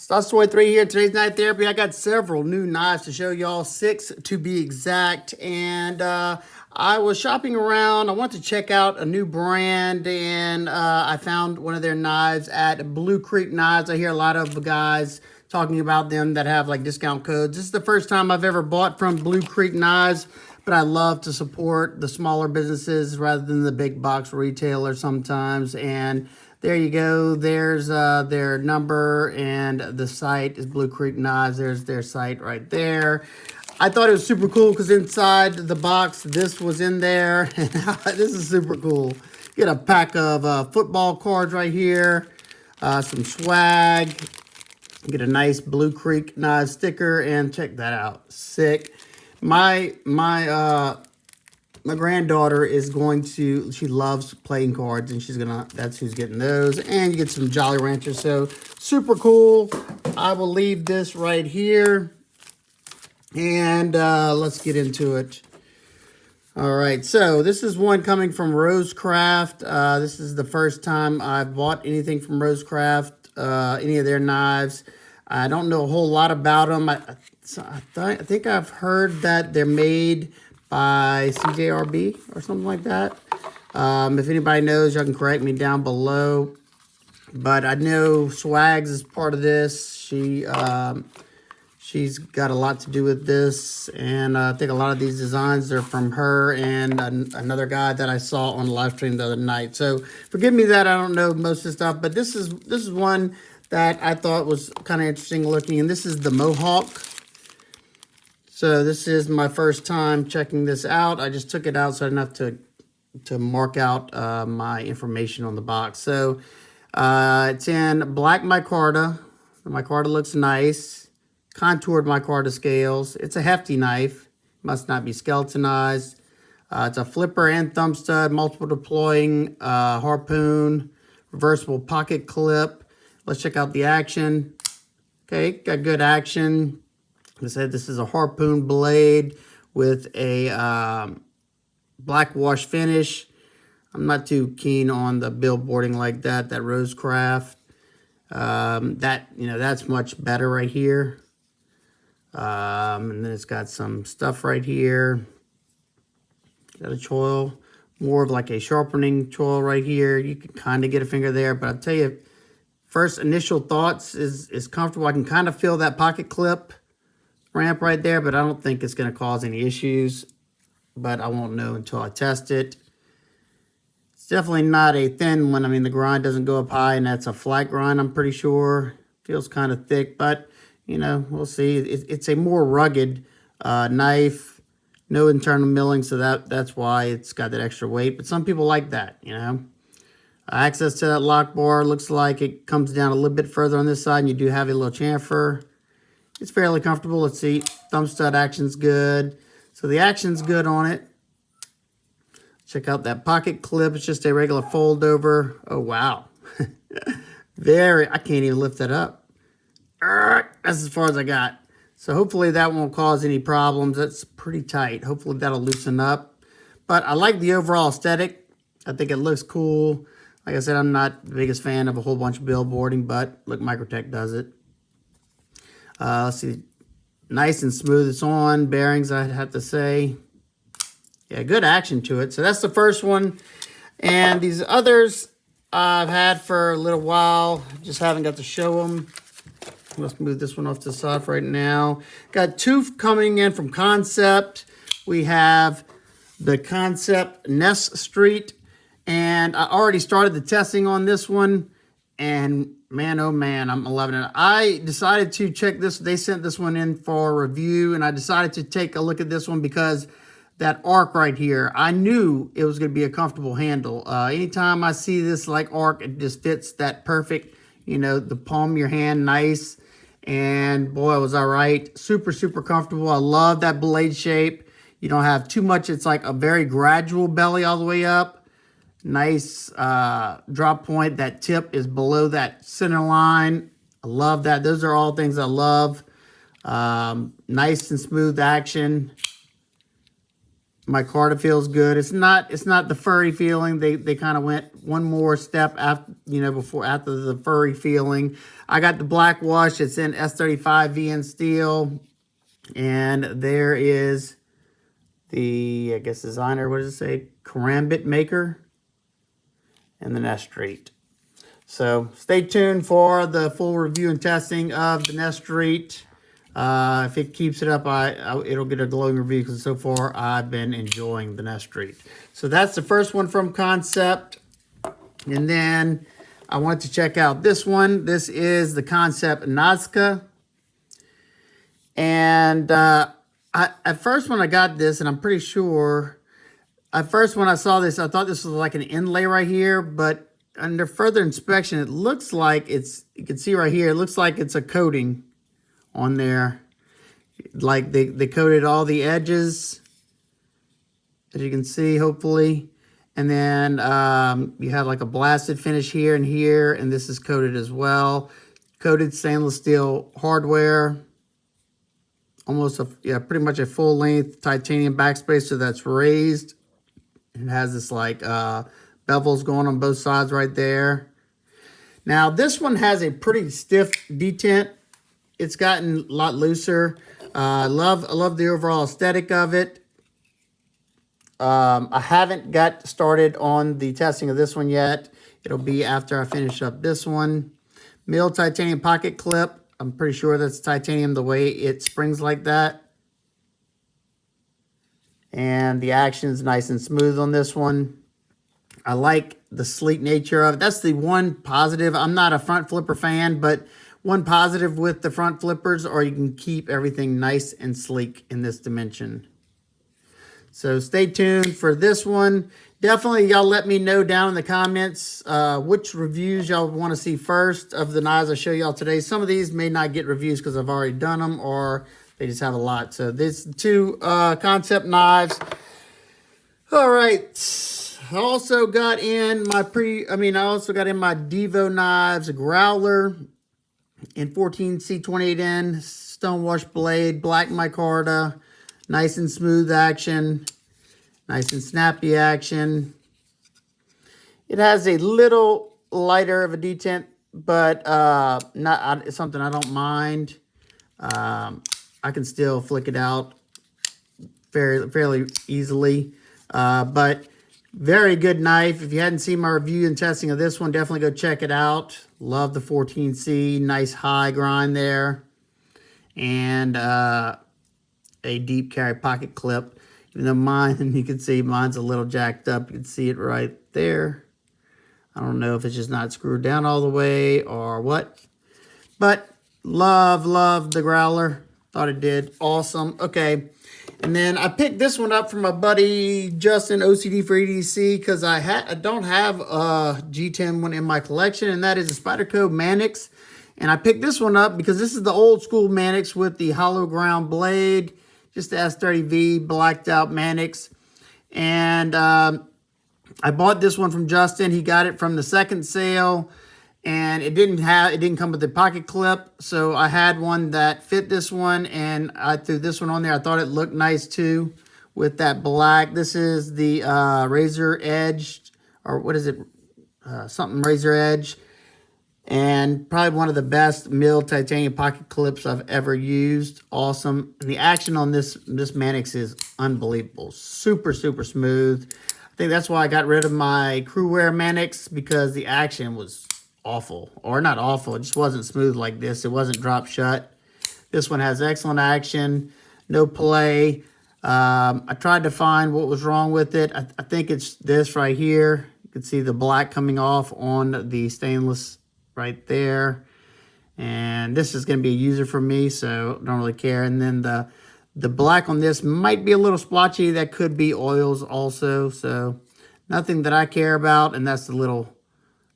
Stostoy3 here. Today's Knife Therapy. I got several new knives to show y'all, 6 to be exact. And I was shopping around. I wanted to check out a new brand, and I found one of their knives at Blue Creek Knives. I hear a lot of guys talking about them that have like discount codes. This is the first time I've ever bought from Blue Creek Knives, but I love to support the smaller businesses rather than the big box retailer sometimes. And there you go. There's their number, and the site is Blue Creek Knives. There's their site right there. I thought it was super cool because inside the box, this was in there. This is super cool. Get a pack of football cards right here, some swag. Get a nice Blue Creek Knives sticker, and check that out. Sick. My granddaughter is going to, she loves playing cards, and that's who's getting those. And you get some Jolly Ranchers, so super cool. I will leave this right here, and let's get into it. All right, so this is one coming from Rosecraft. This is the first time I've bought anything from Rosecraft, any of their knives. I don't know a whole lot about them. I think I've heard that they're made by CJRB or something like that. If anybody knows, y'all can correct me down below. But I know Swags is part of this. She's got a lot to do with this, and I think a lot of these designs are from her and another guy that I saw on the live stream the other night. So forgive me that I don't know most of the stuff, but this is one that I thought was kind of interesting looking, and this is the Mohawk. So this is my first time checking this out. I just took it out so I didn't have to mark out my information on the box. So it's in black micarta. The micarta looks nice. Contoured micarta scales. It's a hefty knife. Must not be skeletonized. It's a flipper and thumb stud, multiple deploying harpoon, reversible pocket clip. Let's check out the action. Okay, got good action. Like I said, this is a harpoon blade with a black wash finish. I'm not too keen on the billboarding like that Rosecraft. That's much better right here. And then it's got some stuff right here. Got a choil, more of like a sharpening choil right here. You can kind of get a finger there, but I'll tell you, first initial thoughts is comfortable. I can kind of feel that pocket clip ramp right there, but I don't think it's going to cause any issues. But I won't know until I test it. It's definitely not a thin one. I mean, the grind doesn't go up high, and that's a flat grind, I'm pretty sure. Feels kind of thick, but, you know, we'll see. It's a more rugged knife. No internal milling, so that's why it's got that extra weight. But some people like that, you know. Access to that lock bar looks like it comes down a little bit further on this side, and you do have a little chamfer. It's fairly comfortable. Let's see. Thumb stud action's good. So the action's good on it. Check out that pocket clip. It's just a regular fold over. Oh, wow. I can't even lift that up. That's as far as I got. So hopefully that won't cause any problems. That's pretty tight. Hopefully that'll loosen up. But I like the overall aesthetic. I think it looks cool. Like I said, I'm not the biggest fan of a whole bunch of billboarding, but look, Microtech does it. Let's see. Nice and smooth. It's on. Bearings, I'd have to say. Yeah, good action to it. So that's the first one. And these others I've had for a little while. Just haven't got to show them. Let's move this one off to the side right now. Got two coming in from Kansept. We have the Kansept Natsuka. And I already started the testing on this one. And man, oh man, I'm loving it. I decided to check this. They sent this one in for review, and I decided to take a look at this one because that arc right here, I knew it was going to be a comfortable handle. Anytime I see this like arc, it just fits that perfect, you know, the palm of your hand, nice. And boy, was I right. Super, super comfortable. I love that blade shape. You don't have too much. It's like a very gradual belly all the way up. Nice drop point. That tip is below that center line. I love that. Those are all things I love. Nice and smooth action. micarta feels good. It's not the furry feeling. They kind of went one more step after, after the furry feeling. I got the black wash. It's in S35 VN steel. And there is the, I guess, designer, what does it say? Karambit maker and the Nest Street. So stay tuned for the full review and testing of the Nest Street. If it keeps it up, it'll get a glowing review because so far I've been enjoying the Nest Street. So that's the first one from Kansept. And then I want to check out this one. This is the Kansept Natsuka. And at first when I got this, and I'm pretty sure, at first when I saw this, I thought this was like an inlay right here, but under further inspection, it looks like it's, you can see right here, it looks like it's a coating on there. Like they coated all the edges, as you can see, hopefully. And then you have like a blasted finish here and here, and this is coated as well. Coated stainless steel hardware. Almost pretty much a full length titanium backspacer that's raised. It has this like bevels going on both sides right there. Now this one has a pretty stiff detent. It's gotten a lot looser. I love the overall aesthetic of it. I haven't got started on the testing of this one yet. It'll be after I finish up this one. Milled titanium pocket clip. I'm pretty sure that's titanium the way it springs like that. And the action is nice and smooth on this one. I like the sleek nature of it. That's the one positive. I'm not a front flipper fan, but one positive with the front flippers, or you can keep everything nice and sleek in this dimension. So stay tuned for this one. Definitely, y'all let me know down in the comments which reviews y'all want to see first of the knives I show y'all today. Some of these may not get reviews because I've already done them, or they just have a lot. So these two Kansept knives. All right. I also got in my Devo knives, a Growler in 14C28N, stonewash blade, black micarta, nice and smooth action. Nice and snappy action. It has a little lighter of a detent, but it's something I don't mind. I can still flick it out fairly easily. But very good knife. If you hadn't seen my review and testing of this one, definitely go check it out. Love the 14C. Nice high grind there. And a deep carry pocket clip. Even though mine, you can see mine's a little jacked up. You can see it right there. I don't know if it's just not screwed down all the way or what. But love the Growler. Thought it did awesome. Okay. And then I picked this one up from my buddy Justin, OCD for EDC, because I don't have a G10 one in my collection, and that is a Spyderco Manix. And I picked this one up because this is the old school Manix with the hollow ground blade. Just the S30V blacked out Manix. And I bought this one from Justin. He got it from the second sale. And it didn't come with the pocket clip. So I had one that fit this one. And I threw this one on there. I thought it looked nice too with that black. This is the Razor Edge. Or what is it? Something Razor Edge. And probably one of the best milled titanium pocket clips I've ever used. Awesome. And the action on this Manix is unbelievable. Super, super smooth. I think that's why I got rid of my Crewwear Manix, because the action was awful. Or not awful, it just wasn't smooth like this. It wasn't drop shut. This one has excellent action. No play. I tried to find what was wrong with it. I think it's this right here. You can see the black coming off on the stainless right there. And this is going to be a user for me, so don't really care. And then the black on this might be a little splotchy. That could be oils also, so nothing that I care about. And that's the little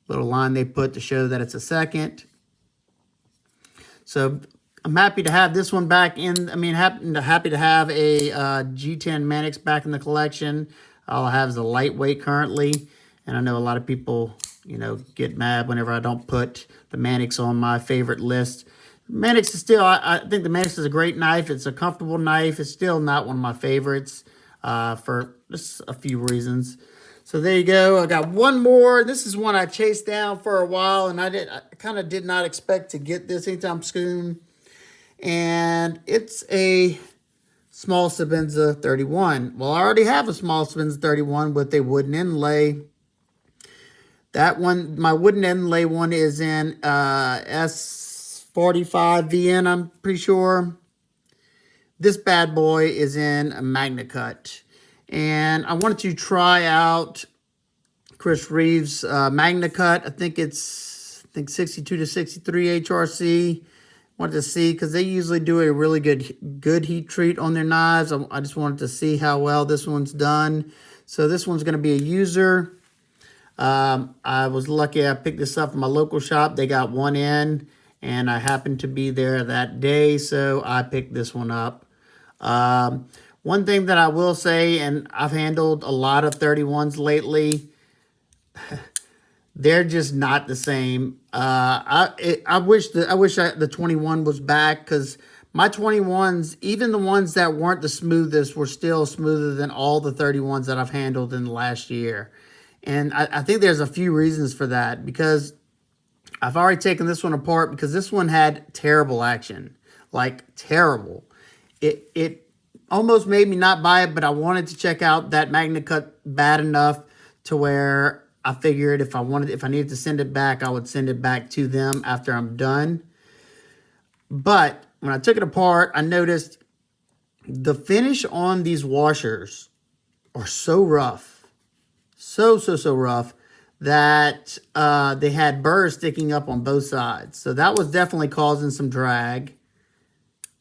line they put to show that it's a second. So I'm happy to have this one back in. Happy to have a G10 Manix back in the collection. All I have is a lightweight currently, and I know a lot of people, get mad whenever I don't put the Manix on my favorite list. Manix is still, I think the Manix is a great knife. It's a comfortable knife. It's still not one of my favorites. for just a few reasons. So there you go. I got one more. This is one I chased down for a while, and I kind of did not expect to get this anytime soon. And it's a small Sebenza 31. Well, I already have a small Sebenza 31 with a wooden inlay. That one, my wooden inlay one is in S45 VN, I'm pretty sure. This bad boy is in a Magna Cut. And I wanted to try out Chris Reeve's Magna Cut. I think it's 62 to 63 HRC. Wanted to see, because they usually do a really good heat treat on their knives. I just wanted to see how well this one's done. So this one's going to be a user. I was lucky I picked this up from my local shop. They got one in, and I happened to be there that day, so I picked this one up. One thing that I will say, and I've handled a lot of 31s lately, they're just not the same. I wish the 21 was back, because my 21s, even the ones that weren't the smoothest, were still smoother than all the 31s that I've handled in the last year. And I think there's a few reasons for that, because I've already taken this one apart, because this one had terrible action, like terrible. It almost made me not buy it, but I wanted to check out that Magna Cut bad enough to where I figured if I needed to send it back, I would send it back to them after I'm done. But when I took it apart, I noticed the finish on these washers are so rough. So rough that they had burrs sticking up on both sides. So that was definitely causing some drag.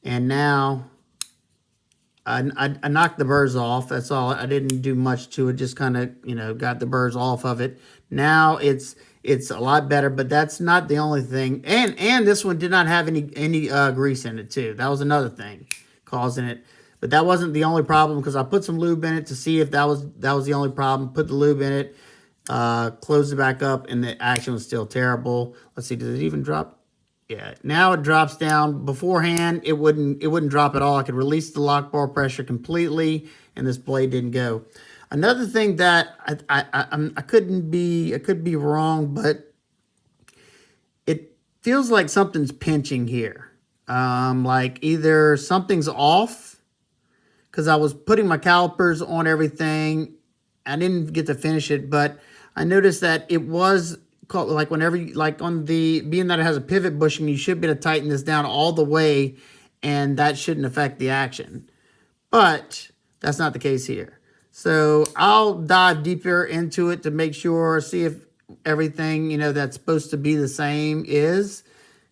And now I knocked the burrs off. That's all. I didn't do much to it. Just kind of, got the burrs off of it. Now it's a lot better, but that's not the only thing. And this one did not have any grease in it too. That was another thing causing it. But that wasn't the only problem, because I put some lube in it to see if that was the only problem. Put the lube in it, closed it back up, and the action was still terrible. Let's see, does it even drop? Yeah, now it drops down. Beforehand, it wouldn't drop at all. I could release the lock bar pressure completely, and this blade didn't go. Another thing that I could be wrong, but it feels like something's pinching here. Like either something's off, because I was putting my calipers on everything. I didn't get to finish it, but I noticed that it was called, like whenever on the, being that it has a pivot bushing, you should be able to tighten this down all the way, and that shouldn't affect the action. But that's not the case here. So I'll dive deeper into it to make sure, see if everything, that's supposed to be the same is.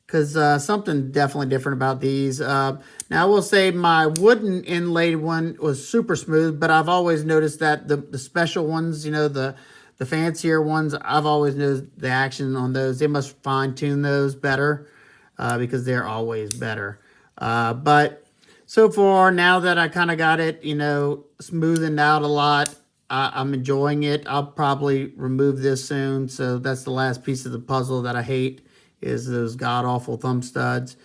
Because something definitely different about these. Now, I will say my wooden inlaid one was super smooth, but I've always noticed that the special ones, the fancier ones, I've always noticed the action on those. They must fine-tune those better, because they're always better. But so far, now that I kind of got it, smoothened out a lot, I'm enjoying it. I'll probably remove this soon. So that's the last piece of the puzzle that I hate, is those god-awful thumb studs.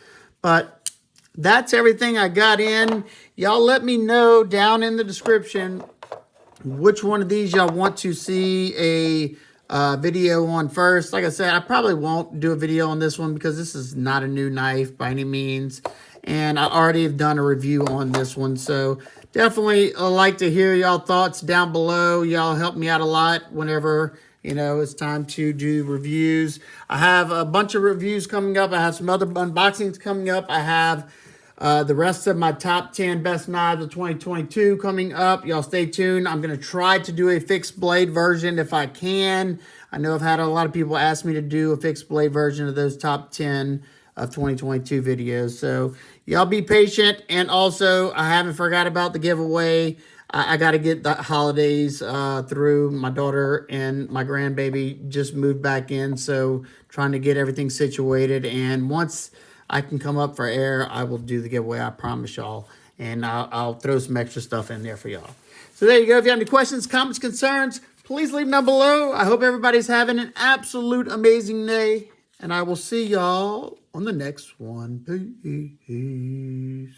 But that's everything I got in. Y'all let me know down in the description which one of these y'all want to see a video on first. Like I said, I probably won't do a video on this one, because this is not a new knife by any means. And I already have done a review on this one. So definitely like to hear y'all thoughts down below. Y'all help me out a lot whenever it's time to do reviews. I have a bunch of reviews coming up. I have some other unboxings coming up. I have the rest of my top 10 best knives of 2022 coming up. Y'all stay tuned. I'm going to try to do a fixed blade version if I can. I know I've had a lot of people ask me to do a fixed blade version of those top 10 of 2022 videos. So y'all be patient. And also, I haven't forgot about the giveaway. I got to get the holidays through. My daughter and my grandbaby just moved back in, so trying to get everything situated. And once I can come up for air, I will do the giveaway, I promise y'all. And I'll throw some extra stuff in there for y'all. So there you go. If you have any questions, comments, concerns, please leave them down below. I hope everybody's having an absolute amazing day. And I will see y'all on the next one. Peace.